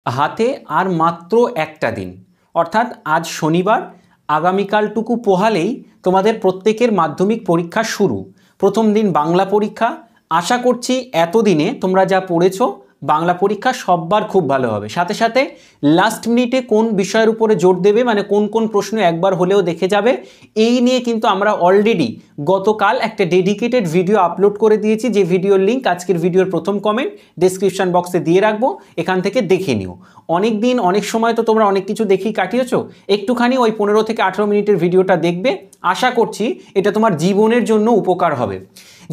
হাতে আর মাত্র একটা দিন, অর্থাৎ আজ শনিবার, আগামীকালটুকু পোহালেই তোমাদের প্রত্যেকের মাধ্যমিক পরীক্ষা শুরু। প্রথম দিন বাংলা পরীক্ষা। আশা করছি এতদিনে তোমরা যা পড়েছো বাংলা পরীক্ষা সববার খুব ভালো হবে। সাথে সাথে লাস্ট মিনিটে কোন বিষয়ের উপরে জোর দেবে, মানে কোন কোন প্রশ্ন একবার হলেও দেখে যাবে, এই নিয়ে কিন্তু আমরা অলরেডি গতকাল একটা ডেডিকেটেড ভিডিও আপলোড করে দিয়েছি, যে ভিডিওর লিঙ্ক আজকের ভিডিওর প্রথম কমেন্ট ডেসক্রিপশন বক্সে দিয়ে রাখবো, এখান থেকে দেখে নিও। অনেক দিন অনেক সময় তো তোমরা অনেক কিছু দেখেই কাটিয়েছো, একটুখানি ওই 15 থেকে 18 মিনিটের ভিডিওটা দেখবে, আশা করছি এটা তোমার জীবনের জন্য উপকার হবে।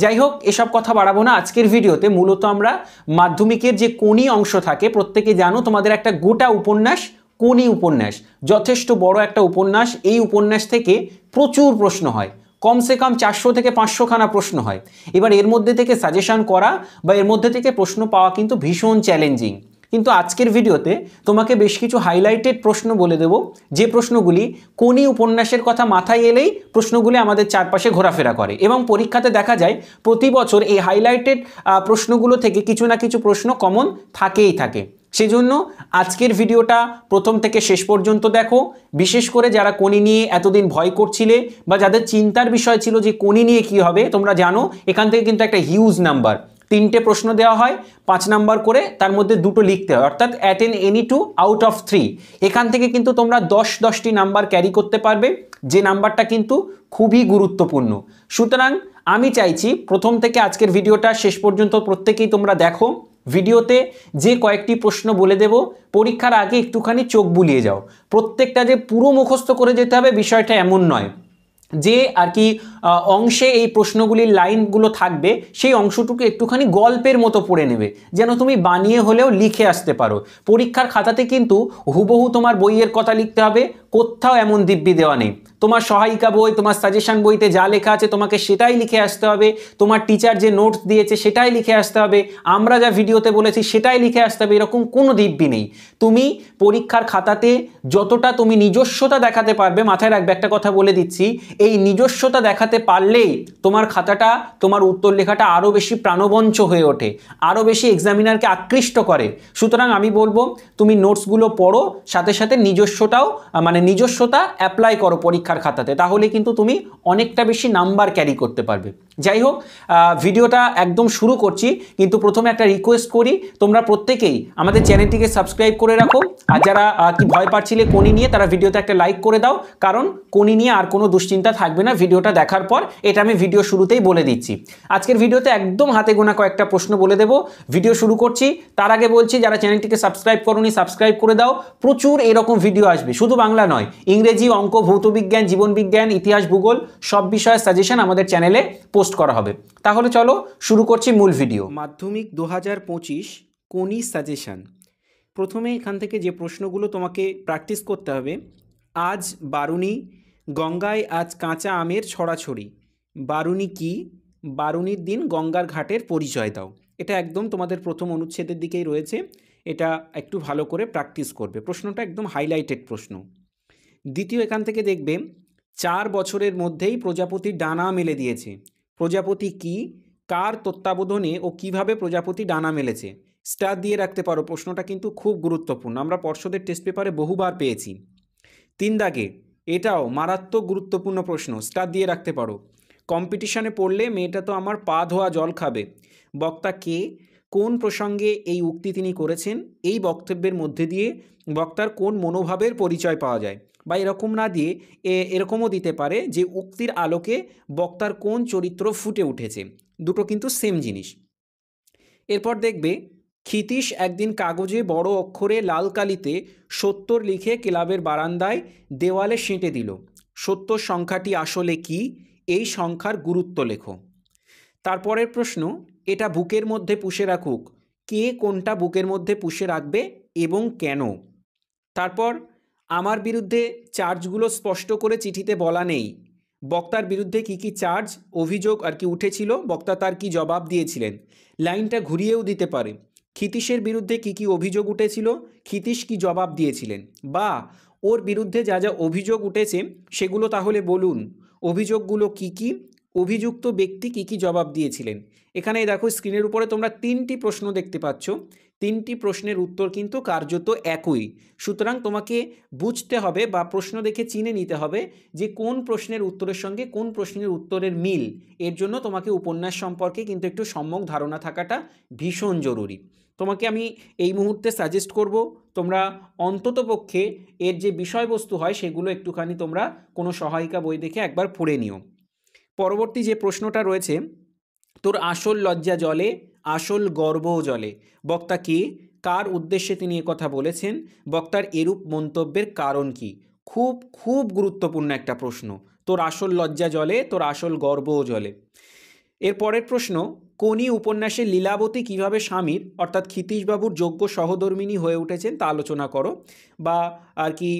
যাই হোক, এসব কথা বাড়াবো না। আজকের ভিডিওতে মূলত আমরা মাধ্যমিকের যে কোনি অংশ থাকে, প্রত্যেকে জানো তোমাদের একটা গোটা উপন্যাস কোনি উপন্যাস, যথেষ্ট বড় একটা উপন্যাস। এই উপন্যাস থেকে প্রচুর প্রশ্ন হয়, কমসে কম 400 থেকে 500 খানা প্রশ্ন হয়। এবার এর মধ্যে থেকে সাজেশন করা বা এর মধ্যে থেকে প্রশ্ন পাওয়া কিন্তু ভীষণ চ্যালেঞ্জিং। কিন্তু আজকের ভিডিওতে তোমাকে বেশ কিছু হাইলাইটেড প্রশ্ন বলে দেব, যে প্রশ্নগুলি কোনি উপন্যাসের কথা মাথায় এলেই প্রশ্নগুলি আমাদের চারপাশে ঘোরাফেরা করে, এবং পরীক্ষাতে দেখা যায় প্রতি বছর এই হাইলাইটেড প্রশ্নগুলো থেকে কিছু না কিছু প্রশ্ন কমন থাকেই থাকে। সেজন্য আজকের ভিডিওটা প্রথম থেকে শেষ পর্যন্ত দেখো। বিশেষ করে যারা কোনি নিয়ে এতদিন ভয় করছিলে বা যাদের চিন্তার বিষয় ছিল যে কোনি নিয়ে কি হবে, তোমরা জানো এখান থেকে কিন্তু একটা হিউজ নাম্বার, 3টে প্রশ্ন দেওয়া হয়, 5 নাম্বার করে, তার মধ্যে 2টো লিখতে হয়, অর্থাৎ অ্যাটেন এনি 2 আউট অফ 3। এখান থেকে কিন্তু তোমরা 10টি নাম্বার ক্যারি করতে পারবে, যে নাম্বারটা কিন্তু খুবই গুরুত্বপূর্ণ। সুতরাং আমি চাইছি প্রথম থেকে আজকের ভিডিওটা শেষ পর্যন্ত প্রত্যেকেই তোমরা দেখো। ভিডিওতে যে কয়েকটি প্রশ্ন বলে দেব, পরীক্ষার আগে একটুখানি চোখ বুলিয়ে যাও। প্রত্যেকটা যে পুরো মুখস্থ করে যেতে হবে বিষয়টা এমন নয়, যে আর কি অংশে এই প্রশ্নগুলির লাইনগুলো থাকবে সেই অংশটুকু একটুখানি গল্পের মতো পড়ে নেবে, যেন তুমি বানিয়ে হলেও লিখে আসতে পারো। পরীক্ষার খাতাতে কিন্তু হুবহু তোমার বইয়ের কথা লিখতে হবে, কোথাও এমন দিব্যি দেওয়া নেই। তোমার সহায়িকা বই, তোমার সাজেশন বইতে যা লেখা আছে তোমাকে সেটাই লিখে আসতে হবে, তোমার টিচার যে নোটস দিয়েছে সেটাই লিখে আসতে হবে, আমরা যা ভিডিওতে বলেছি সেটাই লিখে আসতে হবে, এরকম কোনো দিব্যি নেই। তুমি পরীক্ষার খাতাতে যতটা তুমি নিজস্বতা দেখাতে পারবে, মাথায় রাখবে একটা কথা বলে দিচ্ছি, এই নিজস্বতা দেখাতে পারলেই তোমার খাতাটা, তোমার উত্তর লেখাটা আরও বেশি প্রাণবন্ত হয়ে ওঠে, আরও বেশি এক্সামিনারকে আকৃষ্ট করে। সুতরাং আমি বলবো তুমি নোটসগুলো পড়ো, সাথে সাথে নিজস্বতাও মানে নিজস্বতা অ্যাপ্লাই করো পরীক্ষার খাতাতে, তাহলে কিন্তু তুমি অনেকটা বেশি নাম্বার ক্যারি করতে পারবে। যাই হোক, ভিডিওটা একদম শুরু করছি, কিন্তু প্রথমে একটা রিকোয়েস্ট করি, তোমরা প্রত্যেকেই আমাদের চ্যানেলটিকে সাবস্ক্রাইব করে রাখো, আর যারা কি ভয় পাচ্ছিলে কোনি নিয়ে, তারা ভিডিওতে একটা লাইক করে দাও, কারণ কোনি নিয়ে আর কোনো দুশ্চিন্তা থাকবে না ভিডিওটা দেখার পর, এটা আমি ভিডিও শুরুতেই বলে দিচ্ছি। আজকের ভিডিওতে একদম হাতে গোনা কয়েকটা প্রশ্ন বলে দেব। ভিডিও শুরু করছি, তার আগে বলছি যারা চ্যানেলটিকে সাবস্ক্রাইব করোনি সাবস্ক্রাইব করে দাও। প্রচুর এরকম ভিডিও আসবে, শুধু বাংলা নয়, ইংরেজি, অঙ্ক, ভৌতবিজ্ঞান, জীবনবিজ্ঞান, ইতিহাস, ভূগোল, সব বিষয়ের সাজেশন আমাদের চ্যানেলে পোস্ট করা হবে। তাহলে চলো শুরু করছি মূল ভিডিও। মাধ্যমিক 2025 কোনি সাজেশন। প্রথমে এখান থেকে যে প্রশ্নগুলো তোমাকে প্র্যাকটিস করতে হবে, আজ বারুনি, গঙ্গায় আজ কাঁচা আমের ছড়াছড়ি। বারুনি কি? বারুনির দিন গঙ্গার ঘাটের পরিচয় দাও। এটা একদম তোমাদের প্রথম অনুচ্ছেদের দিকেই রয়েছে, এটা একটু ভালো করে প্র্যাকটিস করবে। প্রশ্নটা একদম হাইলাইটেড প্রশ্ন। দ্বিতীয়, এখান থেকে দেখবে 4 বছরের মধ্যেই প্রজাপতির ডানা মেলে দিয়েছে। প্রজাপতি কি? কার তত্ত্বাবধানে ও কিভাবে প্রজাপতি ডানা মেলেছে? স্টার দিয়ে রাখতে পারো, প্রশ্নটা কিন্তু খুব গুরুত্বপূর্ণ, আমরা পর্ষদের টেস্ট পেপারে বহুবার পেয়েছি। 3 দাগে এটাও মারাত্মক গুরুত্বপূর্ণ প্রশ্ন, স্টার দিয়ে রাখতে পারো। কম্পিটিশনে পড়লে মেয়েটা তো আমার পা ধোয়া জল খাবে। বক্তা কে? কোন প্রসঙ্গে এই উক্তি তিনি করেছেন? এই বক্তব্যের মধ্যে দিয়ে বক্তার কোন মনোভাবের পরিচয় পাওয়া যায়? বা এরকম না দিয়ে এরকমও দিতে পারে যে উক্তির আলোকে বক্তার কোন চরিত্র ফুটে উঠেছে। দুটো কিন্তু সেম জিনিস। এরপর দেখবে ক্ষিতীশ একদিন কাগজে বড় অক্ষরে লাল কালিতে 70 লিখে ক্লাবের বারান্দায় দেওয়ালে সেঁটে দিল। 70 সংখ্যাটি আসলে কি? এই সংখ্যার গুরুত্ব লেখো। তারপরের প্রশ্ন, এটা বুকের মধ্যে পুষে রাখুক। কে কোনটা বুকের মধ্যে পুষে রাখবে এবং কেন? তারপর আমার বিরুদ্ধে চার্জগুলো স্পষ্ট করে চিঠিতে বলা নেই। বক্তার বিরুদ্ধে কি কি চার্জ অভিযোগ আর কি উঠেছিল, বক্তা তার কি জবাব দিয়েছিলেন? লাইনটা ঘুরিয়েও দিতে পারে, ক্ষিতীশের বিরুদ্ধে কি কি অভিযোগ উঠেছিল, ক্ষিতীশ কি জবাব দিয়েছিলেন? বা ওর বিরুদ্ধে যা যা অভিযোগ উঠেছে সেগুলো তাহলে বলুন, অভিযোগগুলো কি কি, অভিযুক্ত ব্যক্তি কি কি জবাব দিয়েছিলেন? এখানে দেখো স্ক্রিনের উপরে তোমরা 3টি প্রশ্ন দেখতে পাচ্ছ। তিনটি প্রশ্নের উত্তর কিন্তু কার্যত একই। সুতরাং তোমাকে বুঝতে হবে বা প্রশ্ন দেখে চিনে নিতে হবে যে কোন প্রশ্নের উত্তরের সঙ্গে কোন প্রশ্নের উত্তরের মিল। এর জন্য তোমাকে উপন্যাস সম্পর্কে কিন্তু একটু সম্যক ধারণা থাকাটা ভীষণ জরুরি। তোমাকে আমি এই মুহূর্তে সাজেস্ট করব তোমরা অন্ততপক্ষে এর যে বিষয়বস্তু হয় সেগুলো একটুখানি তোমরা কোনো সহায়িকা বই দেখে একবার পড়ে নিও। পরবর্তী যে প্রশ্নটা রয়েছে, তোর আসল লজ্জা জলে আসল গর্বও জলে। বক্তা কে, কার উদ্দেশ্যে তিনি একথা বলেছেন, বক্তার এরূপ মন্তব্যের কারণ কি? খুব খুব গুরুত্বপূর্ণ একটা প্রশ্ন। তোর আসল লজ্জা জলে তোর আসল গর্বও জলে। এর পরের প্রশ্ন, কোনি উপন্যাসে লীলাবতী কিভাবে স্বামীর অর্থাৎ ক্ষিতীশবাবুর যোগ্য সহধর্মিণী হয়ে উঠেছেন তা আলোচনা করো। বা আর কি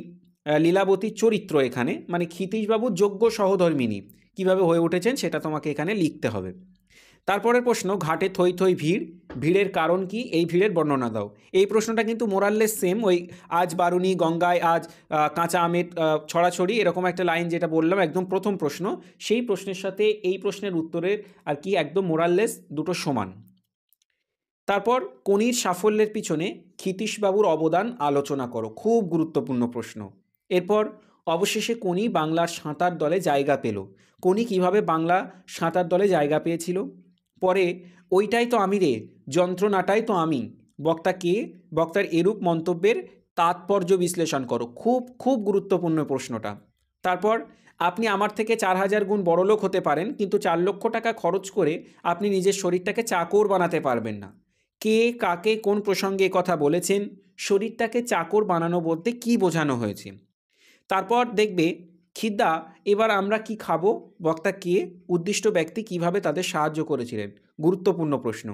লীলাবতীর চরিত্র এখানে মানে ক্ষিতীশবাবুর যোগ্য সহধর্মিণী কিভাবে হয়ে উঠেছেন সেটা তোমাকে এখানে লিখতে হবে। তারপরের প্রশ্ন, ঘাটে থই থই ভিড়, ভিড়ের কারণ কি, এই ভিড়ের বর্ণনা দাও। এই প্রশ্নটা কিন্তু মোরাললেস সেম, ওই আজ বারুনি গঙ্গায় আজ কাঁচা আমের ছড়াছড়ি এরকম একটা লাইন যেটা বললাম একদম প্রথম প্রশ্ন, সেই প্রশ্নের সাথে এই প্রশ্নের উত্তরের আর কি একদম মোরাললেস দুটো সমান। তারপর কোনির সাফল্যের পিছনে ক্ষিতীশবাবুর অবদান আলোচনা করো, খুব গুরুত্বপূর্ণ প্রশ্ন। এরপর অবশেষে কোনি বাংলার সাঁতার দলে জায়গা পেল। কোনি কিভাবে বাংলা সাঁতার দলে জায়গা পেয়েছিল। পরে ওইটাই তো আমি রে, যন্ত্রণাটাই তো আমি। বক্তা কে, বক্তার এরূপ মন্তব্যের তাৎপর্য বিশ্লেষণ করো, খুব খুব গুরুত্বপূর্ণ প্রশ্নটা। তারপর আপনি আমার থেকে 4000 গুণ বড়লোক হতে পারেন, কিন্তু 4 লক্ষ টাকা খরচ করে আপনি নিজের শরীরটাকে চাকর বানাতে পারবেন না। কে কাকে কোন প্রসঙ্গে কথা বলেছেন, শরীরটাকে চাকর বানানো বলতে কি বোঝানো হয়েছে। তারপর দেখবে খিদ্দা এবার আমরা কি খাবো, বক্তা কে, উদ্দিষ্ট ব্যক্তি কিভাবে তাদের সাহায্য করেছিলেন, গুরুত্বপূর্ণ প্রশ্ন।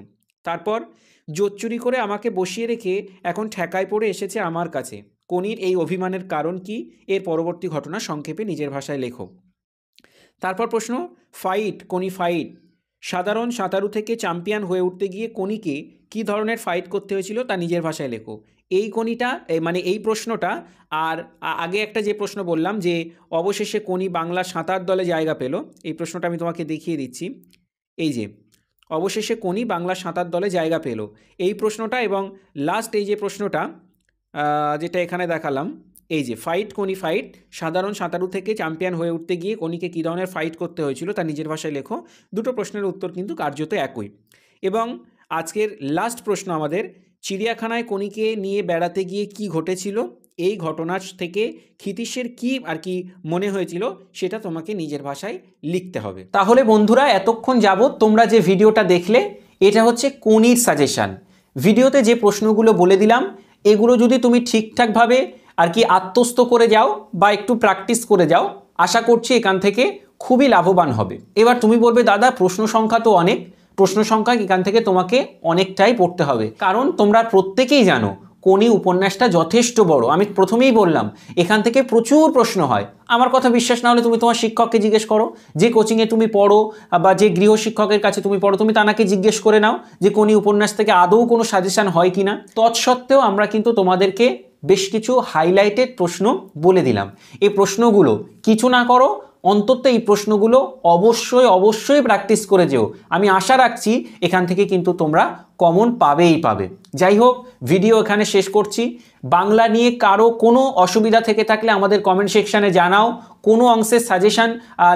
তারপর জোর চুরি করে আমাকে বসিয়ে রেখে এখন ঠেকায় পড়ে এসেছে আমার কাছে, কোনির এই অভিমানের কারণ কি, এর পরবর্তী ঘটনা সংক্ষেপে নিজের ভাষায় লেখো। তারপর প্রশ্ন, ফাইট, কোনি ফাইট, সাধারণ সাঁতারু থেকে চ্যাম্পিয়ন হয়ে উঠতে গিয়ে কোনিকে কী ধরনের ফাইট করতে হয়েছিল তা নিজের ভাষায় লেখো। এই কোনিটা মানে এই প্রশ্নটা আর আগে একটা যে প্রশ্ন বললাম যে অবশেষে কোনি বাংলা সাঁতার দলে জায়গা পেল, এই প্রশ্নটা আমি তোমাকে দেখিয়ে দিচ্ছি। এই যে অবশেষে কোনি বাংলা সাঁতার দলে জায়গা পেল, এই প্রশ্নটা এবং লাস্ট এই যে প্রশ্নটা যেটা এখানে দেখালাম, এই যে ফাইট কোনি ফাইট, সাধারণ সাঁতারু থেকে চ্যাম্পিয়ন হয়ে উঠতে গিয়ে কোনিকে কী ধরনের ফাইট করতে হয়েছিল তা নিজের ভাষায় লেখো। দুটো প্রশ্নের উত্তর কিন্তু কার্যত একই। এবং আজকের লাস্ট প্রশ্ন আমাদের, চিড়িয়াখানায় কোনিকে নিয়ে বেড়াতে গিয়ে কি ঘটেছিল, এই ঘটনার থেকে ক্ষিতীশের কি আর কি মনে হয়েছিল সেটা তোমাকে নিজের ভাষায় লিখতে হবে। তাহলে বন্ধুরা এতক্ষণ যাবত তোমরা যে ভিডিওটা দেখলে এটা হচ্ছে কোনির সাজেশান। ভিডিওতে যে প্রশ্নগুলো বলে দিলাম এগুলো যদি তুমি ঠিকঠাকভাবে আর কি আত্মস্থ করে যাও বা একটু প্র্যাকটিস করে যাও, আশা করছি এখান থেকে খুবই লাভবান হবে। এবার তুমি বলবে দাদা প্রশ্ন সংখ্যা তো অনেক, প্রশ্ন সংখ্যা এখান থেকে তোমাকে অনেকটাই পড়তে হবে, কারণ তোমরা প্রত্যেকেই জানো কোনি উপন্যাসটা যথেষ্ট বড়। আমি প্রথমেই বললাম এখান থেকে প্রচুর প্রশ্ন হয়। আমার কথা বিশ্বাস না হলে তুমি তোমার শিক্ষককে জিজ্ঞেস করো, যে কোচিংয়ে তুমি পড়ো বা যে গৃহশিক্ষকের কাছে তুমি পড়ো, তুমি তাকে জিজ্ঞেস করে নাও যে কোনি উপন্যাস থেকে আদৌ কোনো সাজেশান হয় কি না। তৎসত্ত্বেও আমরা কিন্তু তোমাদেরকে বেশ কিছু হাইলাইটেড প্রশ্ন বলে দিলাম। এই প্রশ্নগুলো কিছু না করো, অন্তত এই প্রশ্নগুলো অবশ্যই অবশ্যই প্র্যাকটিস করে যেও। আমি আশা রাখছি এখান থেকে কিন্তু তোমরা কমন পাবেই পাবে। যাই হোক, ভিডিও এখানে শেষ করছি। বাংলা নিয়ে কারো কোনো অসুবিধা থেকে থাকলে আমাদের কমেন্ট সেকশানে জানাও, কোনো অংশের সাজেশান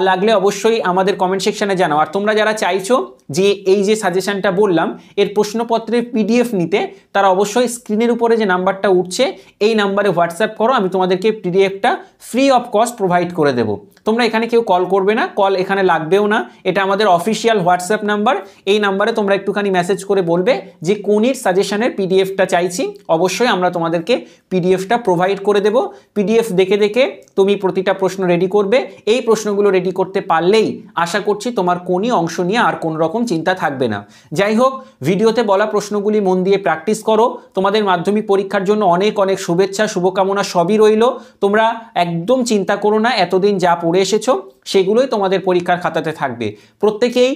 লাগলে অবশ্যই আমাদের কমেন্ট সেকশানে জানাও। আর তোমরা যারা চাইছো যে এই যে সাজেশানটা বললাম এর প্রশ্নপত্রের পিডিএফ নিতে, তারা অবশ্যই স্ক্রিনের উপরে যে নাম্বারটা উঠছে এই নাম্বারে হোয়াটসঅ্যাপ করো, আমি তোমাদেরকে পিডিএফটা ফ্রি অফ কস্ট প্রোভাইড করে দেবো। তোমরা এখানে কেউ কল করবে না, কল এখানে লাগবেও না, এটা আমাদের অফিসিয়াল হোয়াটসঅ্যাপ নাম্বার। এই নাম্বারে তোমরা একটুখানি মেসেজ করে বলবে যে কোনির সাজেশানের পিডিএফটা চাইছি, অবশ্যই আমরা তোমাদেরকে পিডিএফটা প্রোভাইড করে দেব। পিডিএফ দেখে দেখে তুমি প্রতিটা প্রশ্ন রেডি করবে। এই প্রশ্নগুলো রেডি করতে পারলেই আশা করছি তোমার কোনি অংশ নিয়ে আর কোনো রকম চিন্তা থাকবে না। যাই হোক, ভিডিওতে বলা প্রশ্নগুলি মন দিয়ে প্র্যাকটিস করো। তোমাদের মাধ্যমিক পরীক্ষার জন্য অনেক অনেক শুভেচ্ছা, শুভকামনা সবই রইল। তোমরা একদম চিন্তা করো না, এতদিন যা পড়ে এসেছো সেগুলোই তোমাদের পরীক্ষার খাতাতে থাকবে। প্রত্যেকেই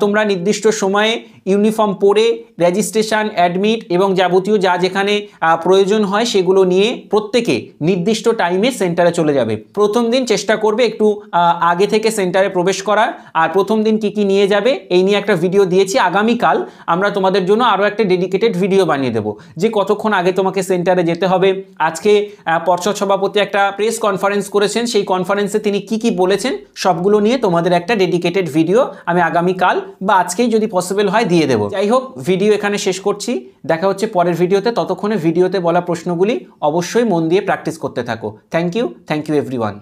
তোমরা নির্দিষ্ট সময়ে ইউনিফর্ম পরে রেজিস্ট্রেশন, অ্যাডমিট এবং যাবতীয় যা যেখানে প্রয়োজন হয় সেগুলো নিয়ে প্রত্যেকে নির্দিষ্ট টাইমে সেন্টারে চলে যাবে। প্রথম দিন চেষ্টা করবে একটু আগে থেকে সেন্টারে প্রবেশ করার। আর প্রথম দিন কি কি নিয়ে যাবে এই নিয়ে একটা ভিডিও দিয়েছি। আগামীকাল আমরা তোমাদের জন্য আরও একটা ডেডিকেটেড ভিডিও বানিয়ে দেবো যে কতক্ষণ আগে তোমাকে সেন্টারে যেতে হবে। আজকে পর্ষদ সভাপতি একটা প্রেস কনফারেন্স করেছেন, সেই কনফারেন্সে তিনি কি কি বলেছেন সবগুলো নিয়ে তোমাদের একটা ডেডিকেটেড ভিডিও আমি আগামীকাল বা আজকেই যদি পসিবল হয় দিয়ে দেবো। যাই হোক, ভিডিও এখানে শেষ করছি, দেখা হচ্ছে পরের ভিডিওতে। ততক্ষণে ভিডিওতে বলা প্রশ্নগুলি অবশ্যই মন দিয়ে প্র্যাকটিস করতে থাকো। Thank you everyone.